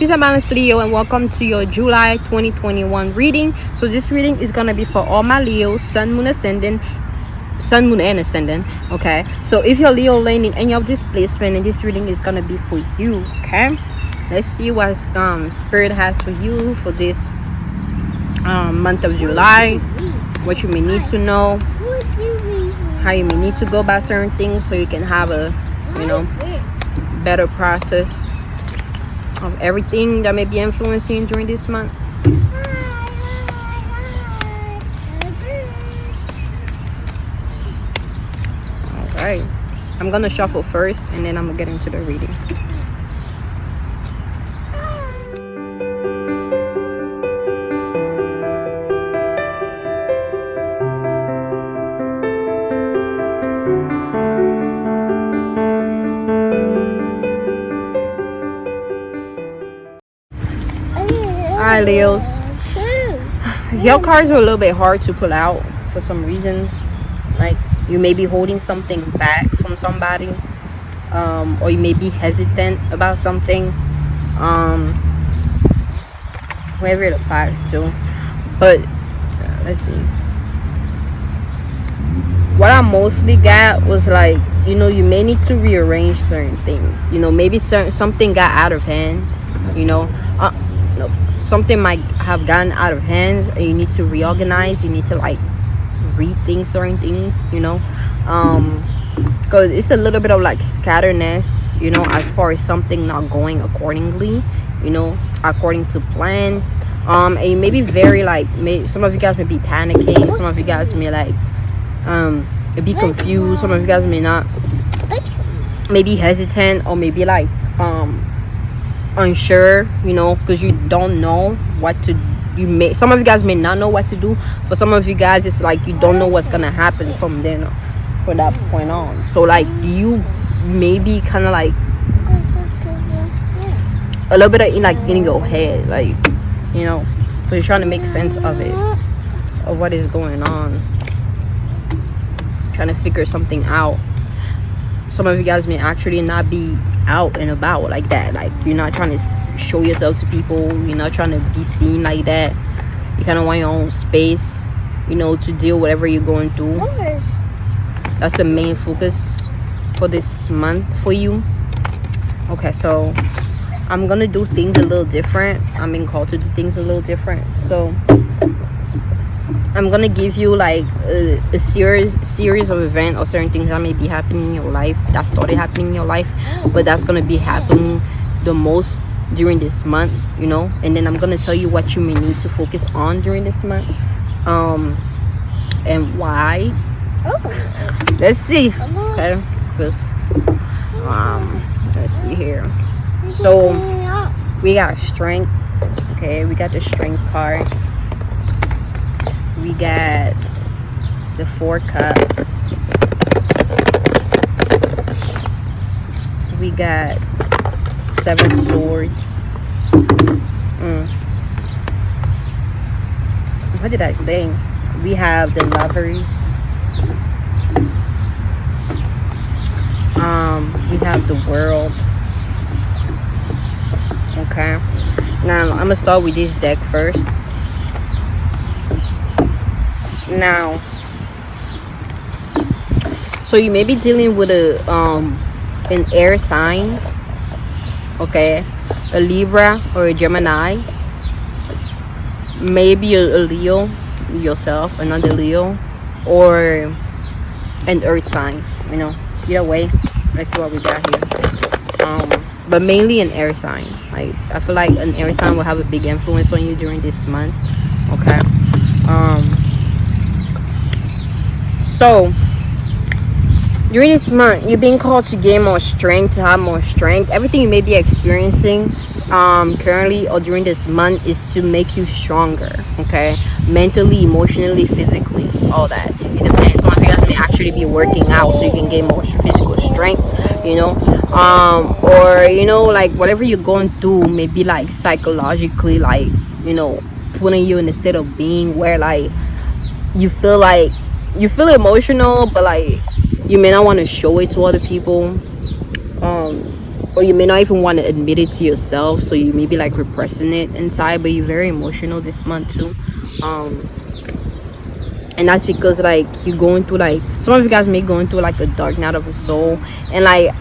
Peace and balance, Leo, and welcome to your July 2021 reading. So this reading is gonna be for all my Leos, Sun, Moon, Ascendant, Sun, Moon, and Ascendant. Okay, so if you're Leo laying in any of this placement, and this reading is gonna be for you. Okay, let's see what Spirit has for you for this month of July. What you may need to know, how you may need to go about certain things, so you can have a better process of everything that may be influencing you during this month. All right, I'm gonna shuffle first and then I'm gonna get into the reading. Alright, Leos, your cards are a little bit hard to pull out for some reasons. Like you may be holding something back from somebody, or you may be hesitant about something, whoever it applies to. But let's see, what I mostly got was like, you may need to rearrange certain things. Maybe something got out of hand. Something might have gotten out of hand and you need to reorganize. You need to like rethink certain things, because it's a little bit of like scatterness, as far as something not going accordingly, according to plan. And you may be very like, some of you guys may be panicking, some of you guys may like be confused, some of you guys may not, maybe hesitant, or maybe like unsure, because you don't know what to. Some of you guys may not know what to do. For some of you guys, it's like you don't know what's gonna happen from then from that point on. So like you may be kind of like a little bit of in your head, like because you're trying to make sense of it, of what is going on, trying to figure something out. Some of you guys may actually not be out and about like that. Like you're not trying to show yourself to people. You're not trying to be seen like that. You kind of want your own space, to deal whatever you're going through. That's the main focus for this month for you. Okay, so I'm gonna do things a little different. I'm being called to do things a little different. So I'm gonna give you like a series of events or certain things that may be happening in your life, that started happening in your life, but that's gonna be happening the most during this month, and then I'm gonna tell you what you may need to focus on during this month, and why. Let's see. Okay, because let's see here. So we got strength. Okay, we got the strength card. We got the 4 cups. We got 7 swords. What did I say? We have the lovers. We have the world. Okay. Now I'm gonna start with this deck first. Now, so you may be dealing with an air sign, okay, a Libra or a Gemini, maybe a Leo yourself, another Leo, or an earth sign. Either way, let's see what we got here. But mainly an air sign. Like I feel like an air sign will have a big influence on you during this month. Okay. So during this month, you're being called to gain more strength, to have more strength. Everything you may be experiencing currently or during this month is to make you stronger, okay? Mentally, emotionally, physically, all that. It depends. Some of you guys may actually be working out so you can gain more physical strength, or like whatever you're going through may be like psychologically, like putting you in a state of being where like you feel emotional, but like you may not want to show it to other people. or you may not even want to admit it to yourself, so you may be like repressing it inside. But you're very emotional this month too, and that's because like you're going through, like, some of you guys may going through like a dark night of a soul. And like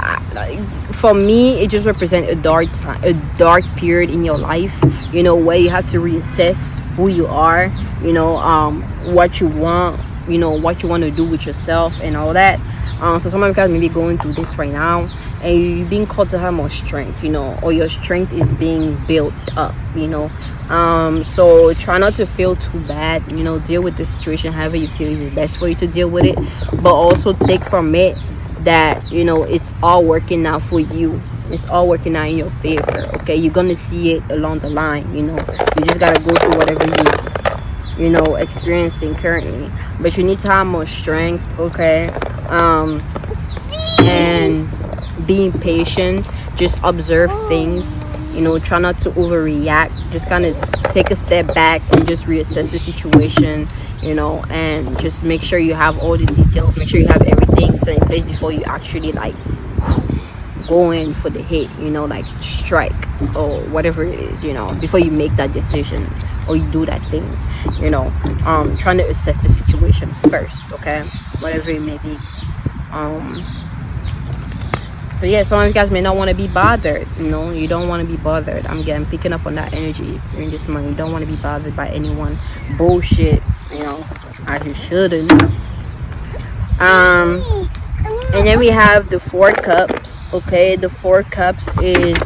for me, it just represents a dark period in your life, you know, where you have to reassess who you are, you know, what you want, you know, what you want to do with yourself and all that. So some of you guys may be going through this right now, and you're being called to have more strength, you know, or your strength is being built up, you know. So try not to feel too bad, you know, deal with the situation however you feel is best for you to deal with it, but also take from it that, you know, it's all working out for you. It's all working out in your favor, okay? You're gonna see it along the line, you know. You just gotta go through whatever you know, experiencing currently, but you need to have more strength, okay? And being patient, just observe things, you know, try not to overreact, just kind of take a step back and just reassess the situation, you know, and just make sure you have all the details, make sure you have everything so in place before you actually like go in for the hit, you know, like strike or whatever it is, you know, before you make that decision or you do that thing, you know. Trying to assess the situation first, okay, whatever it may be. But yeah, some of you guys may not want to be bothered, you know. You don't want to be bothered. I'm picking up on that energy during this month. You don't want to be bothered by anyone bullshit, you know, as you shouldn't. And then we have the 4 cups, okay? The 4 cups is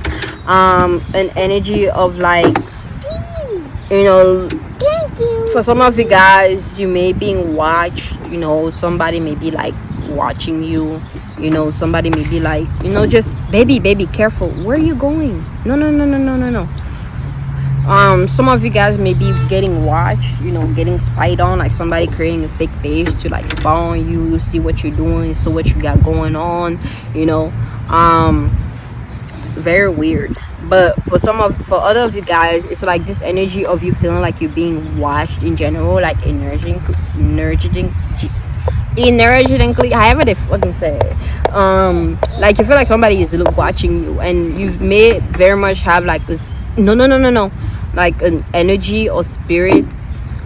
an energy of like, you know, for some of you guys, you may be being watched, you know. Somebody may be like watching you, you know. Somebody may be like, you know, just baby, careful, where are you going? No. Some of you guys may be getting watched, you know, getting spied on, like somebody creating a fake page to like spy on you, see what you're doing, so what you got going on, you know. Very weird. But for other of you guys, it's like this energy of you feeling like you're being watched in general, like energetically, however they fucking say it. Like you feel like somebody is watching you, and you may very much have like this no, like an energy or spirit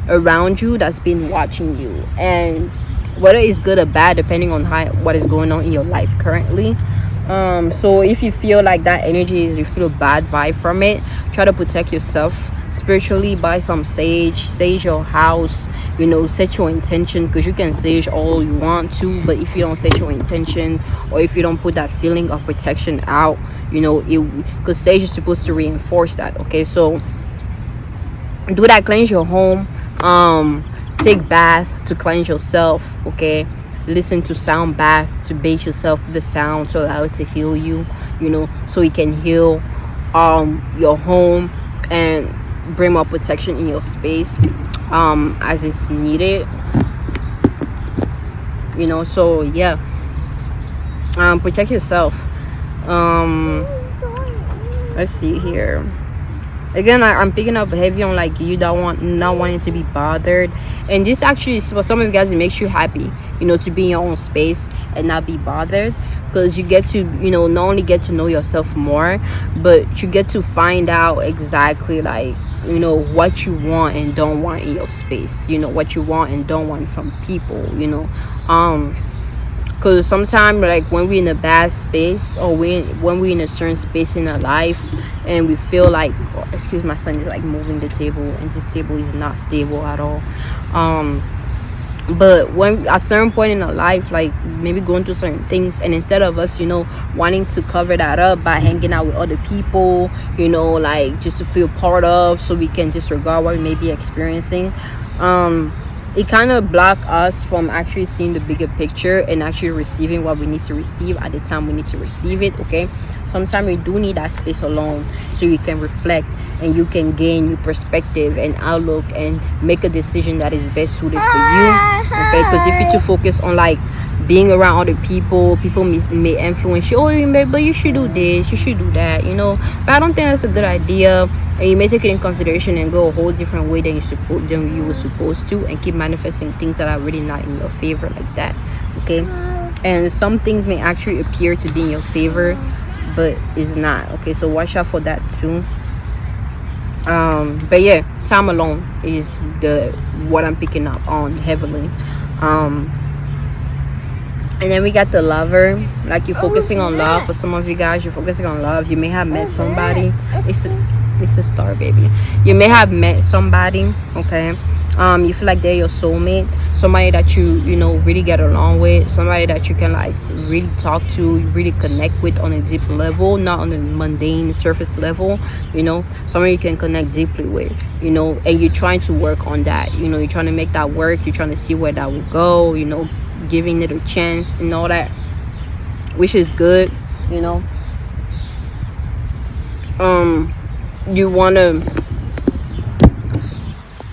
around you that's been watching you, and whether it's good or bad depending on what is going on in your life currently. So if you feel like that energy, you feel a bad vibe from it, try to protect yourself spiritually. Buy some sage your house, you know. Set your intention, because you can sage all you want to, but if you don't set your intention, or if you don't put that feeling of protection out, you know, because sage is supposed to reinforce that, okay? So do that. Cleanse your home, take bath to cleanse yourself, okay? Listen to sound bath to bathe yourself with the sound to allow it to heal you, you know, so it can heal your home and bring more protection in your space as it's needed, you know. So yeah, protect yourself. Let's see here. Again, I'm picking up heavy on like you not wanting to be bothered, and this actually, for some of you guys, it makes you happy, you know, to be in your own space and not be bothered, because you get to, you know, not only get to know yourself more, but you get to find out exactly like, you know, what you want and don't want in your space, you know, what you want and don't want from people, you know. Because sometimes, like, when we're in a bad space, or when we're in a certain space in our life, and we feel like, oh, excuse, my son is like moving the table, and this table is not stable at all. But when at a certain point in our life, like maybe going through certain things, and instead of us, you know, wanting to cover that up by hanging out with other people, you know, like just to feel part of, so we can disregard what we may be experiencing, it kind of block us from actually seeing the bigger picture and actually receiving what we need to receive at the time we need to receive it, okay? Sometimes we do need that space alone so you can reflect and you can gain new perspective and outlook and make a decision that is best suited for you, okay? Because if you too focus on like being around other people may influence you. Oh, but you should do this, you should do that, you know. But I don't think that's a good idea, and you may take it in consideration and go a whole different way than you were supposed to, and keep manifesting things that are really not in your favor like that, okay? And some things may actually appear to be in your favor, but it's not. Okay, so watch out for that too. But yeah, time alone is what I'm picking up on heavily. And then we got the Lover. Like, you're focusing on love. For some of you guys, you're focusing on love. You may have met somebody. It's a star, baby. You may have met somebody, okay? You feel like they're your soulmate, somebody that you know really get along with, somebody that you can like really talk to, really connect with on a deep level, not on the mundane surface level, you know, somebody you can connect deeply with, you know, and you're trying to work on that, you know, you're trying to make that work, you're trying to see where that will go, you know, giving it a chance and all that, which is good, you know. You want to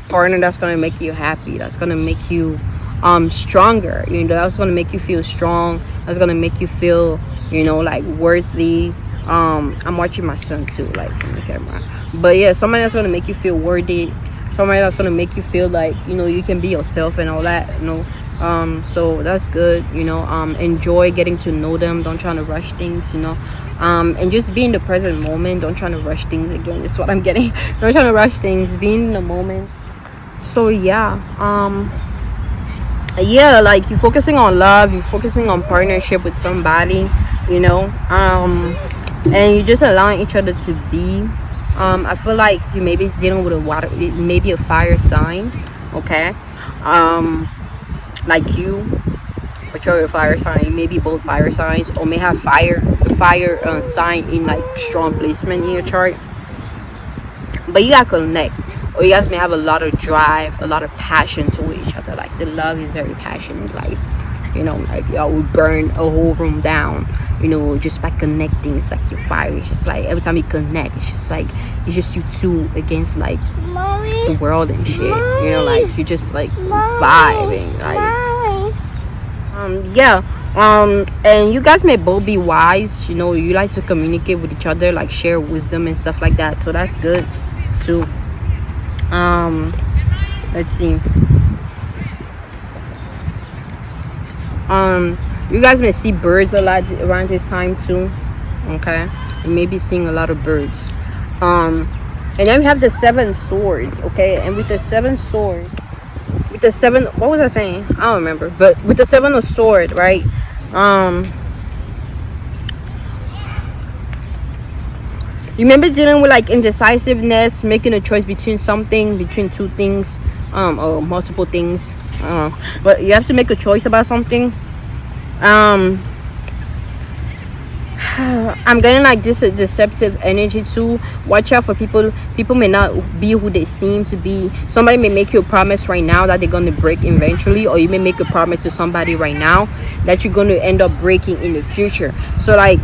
partner that's going to make you happy, that's going to make you stronger, you know, that's going to make you feel strong, that's going to make you feel, you know, like worthy. I'm watching my son too, like from the camera, but yeah, somebody that's going to make you feel worthy, somebody that's going to make you feel like, you know, you can be yourself and all that, you know. So that's good, you know. Enjoy getting to know them, don't try to rush things, you know, and just be in the present moment, don't try to rush things. Again, that's what I'm getting. Don't try to rush things, be in the moment. So yeah, yeah, like you're focusing on love, you're focusing on partnership with somebody, you know, and you're just allowing each other to be. I feel like you may be dealing with a water, maybe a fire sign, okay, like you, but you're a fire sign. You may be both fire signs, or may have fire sign in like strong placement in your chart, but you gotta connect. Or you guys may have a lot of drive, a lot of passion toward each other. Like the love is very passionate. Like, you know, like y'all would burn a whole room down, you know, just by connecting. It's like your fire. It's just like every time you connect, it's just like, it's just you two against like the world and shit. You know, like you're just like vibing. Like, yeah. And you guys may both be wise. You know, you like to communicate with each other, like share wisdom and stuff like that. So that's good too. Let's see. You guys may see birds a lot around this time too, okay? You may be seeing a lot of birds. And then we have the 7 swords, okay? And with the 7 swords, with the 7, what was I saying? I don't remember. But with the 7 of swords, right? You may be dealing with like indecisiveness, making a choice between something, between 2 things, or multiple things. But you have to make a choice about something. I'm getting like this deceptive energy too. Watch out for people. People may not be who they seem to be. Somebody may make you a promise right now that they're going to break eventually, or you may make a promise to somebody right now that you're going to end up breaking in the future. So like,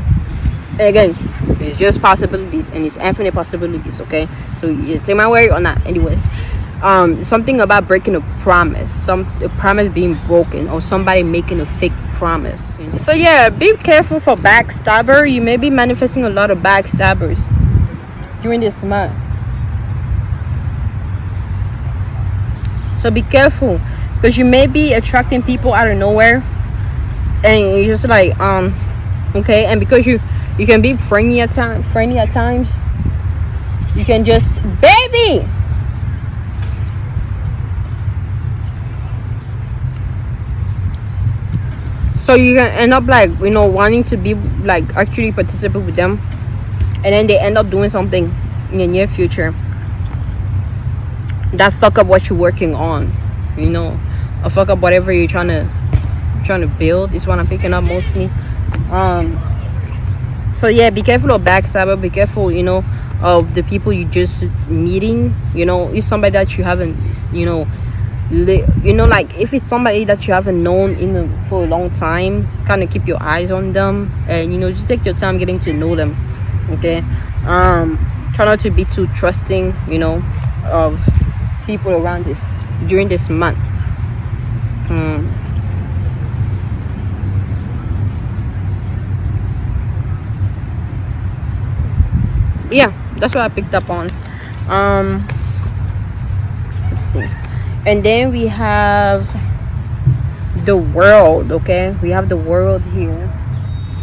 again, it's just possibilities, and it's infinite possibilities, okay? So you take my word or not. Anyways, something about breaking a promise, a promise being broken, or somebody making a fake promise, you know? So yeah, be careful for backstabber. You may be manifesting a lot of backstabbers during this month, so be careful, because you may be attracting people out of nowhere, and you're just like, okay, and because you can be friendly at times, you can just, baby, so you can end up like, you know, wanting to be like actually participate with them, and then they end up doing something in the near future that fuck up what you're working on, you know, or fuck up whatever you're trying to build, is what I'm picking up mostly. So yeah, be careful of backstabber. Be careful, you know, of the people you just meeting. You know, it's somebody that you haven't, you know, like if it's somebody that you haven't known for a long time, kind of keep your eyes on them, and you know, just take your time getting to know them, okay? Try not to be too trusting, you know, of people around during this month. Yeah, that's what I picked up on. Let's see. And then we have the World, okay? We have the World here.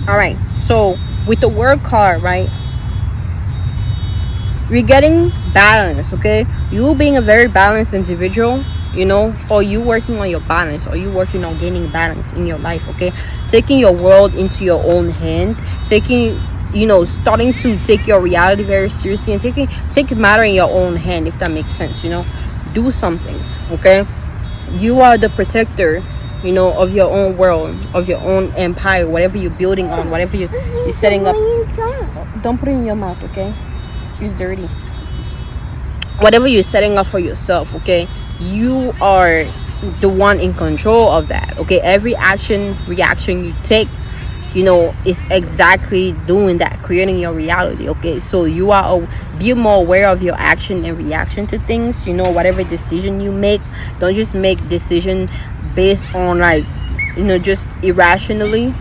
All right, so with the World card, right? We're getting balance, okay? You being a very balanced individual, you know, or you working on your balance, or you working on gaining balance in your life, okay? Taking your world into your own hand, taking, you know, starting to take your reality very seriously, and take matter in your own hand, if that makes sense, you know. Do something, okay? You are the protector, you know, of your own world, of your own empire, whatever you're building on, whatever you're setting up. Don't put it in your mouth, okay? It's dirty. Whatever you're setting up for yourself, okay, you are the one in control of that, okay? Every reaction you take, you know, is exactly doing that, creating your reality, okay? So you are be more aware of your action and reaction to things, you know. Whatever decision you make, don't just make decision based on, like, you know, just irrationally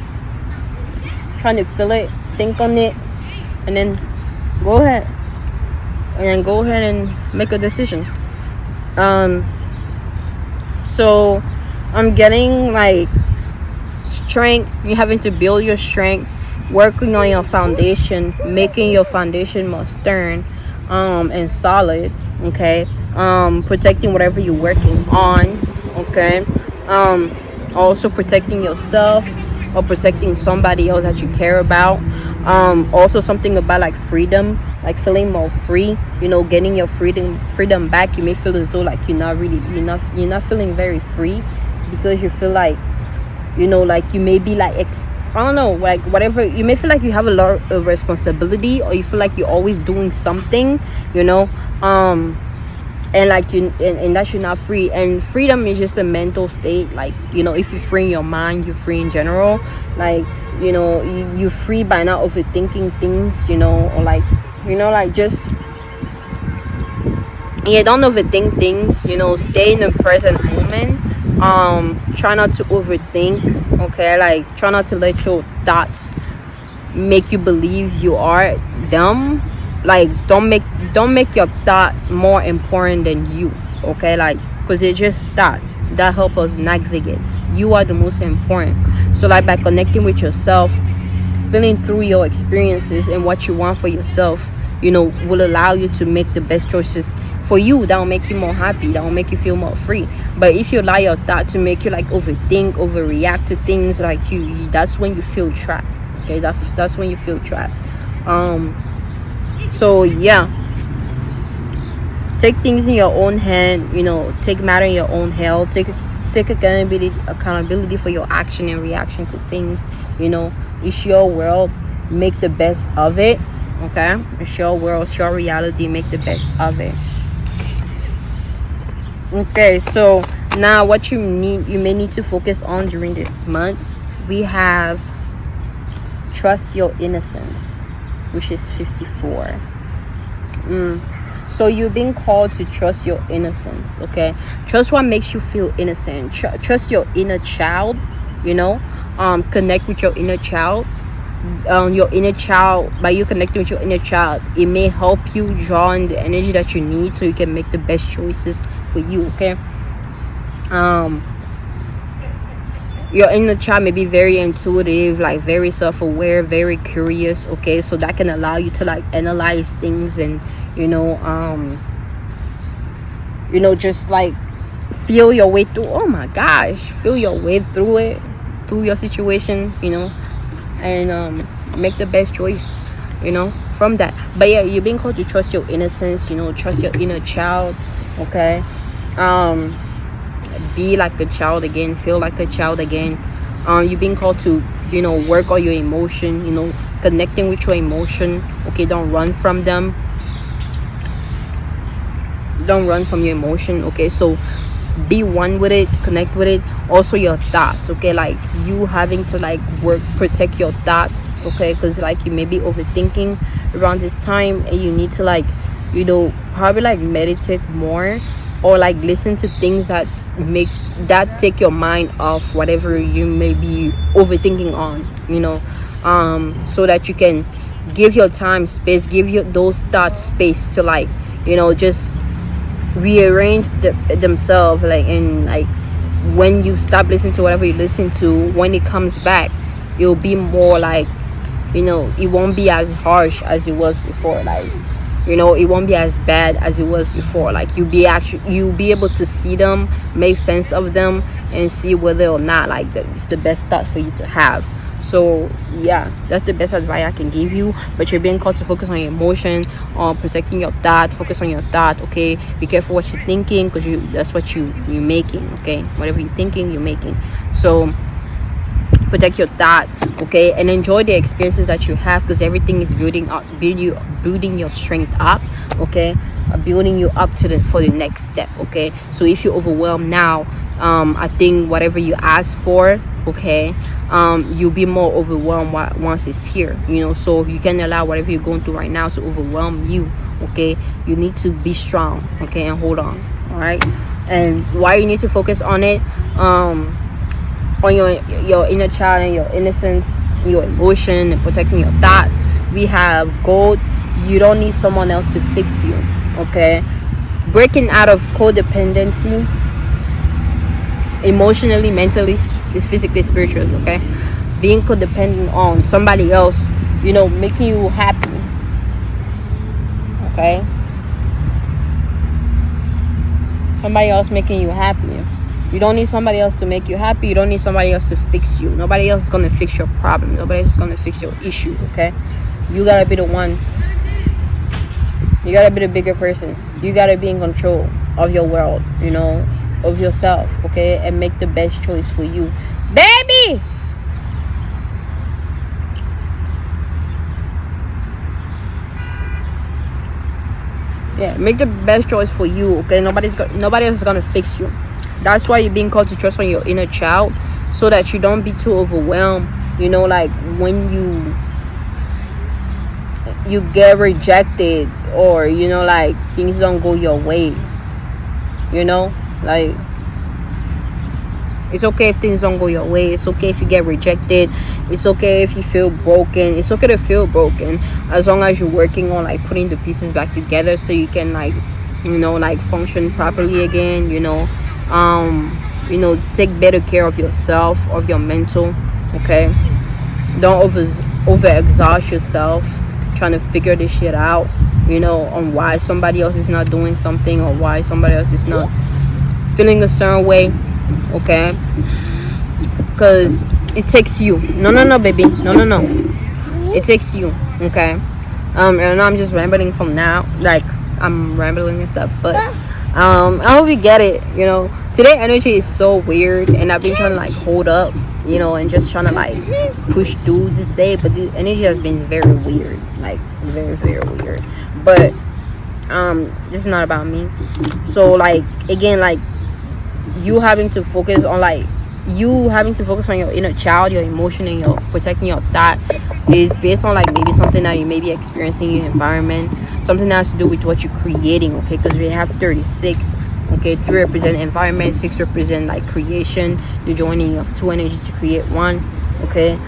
trying to feel it, think on it, and then go ahead and make a decision. So I'm getting like strength. You're having to build your strength, working on your foundation, making your foundation more stern and solid, okay? Protecting whatever you're working on, okay? Also protecting yourself, or protecting somebody else that you care about. Also something about like freedom, like feeling more free, you know, getting your freedom back. You may feel as though like you're not feeling very free, because you feel like, you know, like you may be like I don't know, like whatever, you may feel like you have a lot of responsibility, or you feel like you're always doing something, you know, and like and that you're not free. And freedom is just a mental state, like, you know, if you're free in your mind, you're free in general, like, you know, you're free by not overthinking things, you know, or like, you know, like just, yeah, don't overthink things, you know, stay in the present moment. Try not to overthink, okay? Like, try not to let your thoughts make you believe you are them. Like, don't make your thought more important than you, okay? Like, because it's just thoughts that help us navigate. You are the most important. So like, by connecting with yourself, feeling through your experiences and what you want for yourself, you know, will allow you to make the best choices for you. That will make you more happy, that will make you feel more free. But if you allow your thought to make you like overreact to things, like you that's when you feel trapped, okay? That's when you feel trapped. So yeah, take things in your own hand, you know, take matter in your own hand, take accountability for your action and reaction to things, you know. It's your world, make the best of it, okay? It's your world, it's your reality, make the best of it. Okay, so now what you may need to focus on during this month, we have trust your innocence, which is 54. So you're being called to trust your innocence, okay? Trust what makes you feel innocent. Trust your inner child, you know. Connect with your inner child. Your inner child, by you connecting with your inner child, it may help you draw in the energy that you need, so you can make the best choices for you, okay? Your inner child may be very intuitive, like very self-aware, very curious, okay? So that can allow you to like analyze things and, you know, just like feel your way through, oh my gosh, feel your way through it, through your situation, you know, and make the best choice, you know, from that. But yeah, you're being called to trust your innocence, you know, trust your inner child, okay? Be like a child again, feel like a child again. You're being called to, you know, work on your emotion, you know, connecting with your emotion, okay? Don't run from them, don't run from your emotion, okay? So be one with it, connect with it. Also your thoughts, okay? Like, you having to like protect your thoughts, okay? Because like, you may be overthinking around this time, and you need to like, you know, probably like meditate more, or like listen to things that take your mind off whatever you may be overthinking on, you know, so that you can give your time space, give you those thoughts space to like, you know, just rearrange themselves, like, and like when you stop listening to whatever you listen to, when it comes back, it'll be more like you know, it won't be as harsh as it was before. Like, you know, it won't be as bad as it was before. Like, you'll be able to see them, make sense of them, and see whether or not like it's the best thought for you to have. So yeah, that's the best advice I can give you. But you're being called to focus on your emotion, on protecting your thought. Focus on your thought, okay? Be careful what you're thinking, because that's what you're making, okay? Whatever you're thinking, you're making. So protect your thought, okay? And enjoy the experiences that you have, because everything is building your strength up, okay? Building you up for the next step, okay? So if you're overwhelmed now, I think whatever you ask for, okay, you'll be more overwhelmed once it's here, you know. So you can allow whatever you're going through right now to overwhelm you, okay? You need to be strong, okay, and hold on. All right. And why you need to focus on it, on your inner child and your innocence, your emotion, and protecting your thought. We have gold. You don't need someone else to fix you, okay? Breaking out of codependency, emotionally, mentally, physically, spiritually, okay? Being codependent on somebody else, you know, making you happy, okay? Somebody else making you happy. You don't need somebody else to make you happy. You don't need somebody else to fix you. Nobody else is going to fix your problem. Nobody else is going to fix your issue, okay? You got to be the one. You got to be the bigger person. You got to be in control of your world, you know, of yourself, okay? And make the best choice for you. Baby! Yeah, make the best choice for you, okay? Nobody else is going to fix you. That's why you're being called to trust on your inner child, so that you don't be too overwhelmed, you know, like when you get rejected, or, you know, like things don't go your way, you know, like it's okay if things don't go your way. It's okay if you get rejected. It's okay if you feel broken. It's okay to feel broken, as long as you're working on like putting the pieces back together, so you can, like, you know, like function properly again, you know. You know, take better care of yourself, of your mental, okay? Don't over exhaust yourself trying to figure this shit out, you know, on why somebody else is not doing something, or why somebody else is not feeling a certain way, okay? Because it takes you. No, baby. No. It takes you, okay? And I'm just rambling from now, like I'm rambling and stuff, but I hope you get it. You know, today energy is so weird, and I've been trying to like hold up, you know, and just trying to like push through this day, but the energy has been very weird, like very weird. But this is not about me. So like, again, like you having to focus on your inner child, your emotion, and your protecting your thought is based on like maybe something that you may be experiencing in your environment, something that has to do with what you're creating, okay? Because we have 36, okay? 3 represent environment, 6 represent like creation, the joining of 2 energy to create 1, okay?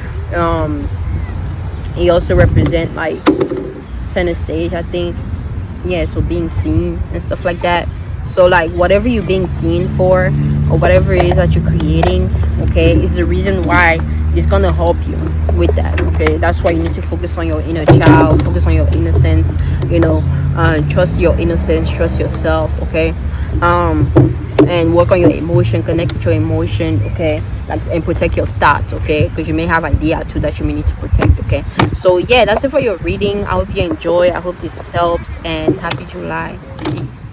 It also represent like center stage, I think. Yeah, so being seen and stuff like that. So like whatever you're being seen for, or whatever it is that you're creating, okay, is the reason why it's gonna help you with that, okay? That's why you need to focus on your inner child, focus on your innocence, you know, trust your innocence, trust yourself, okay? And work on your emotion, connect with your emotion, okay? Like, and protect your thoughts, okay? Because you may have idea too that you may need to protect, okay? So yeah, that's it for your reading. I hope you enjoy. I hope this helps, and happy July. Peace.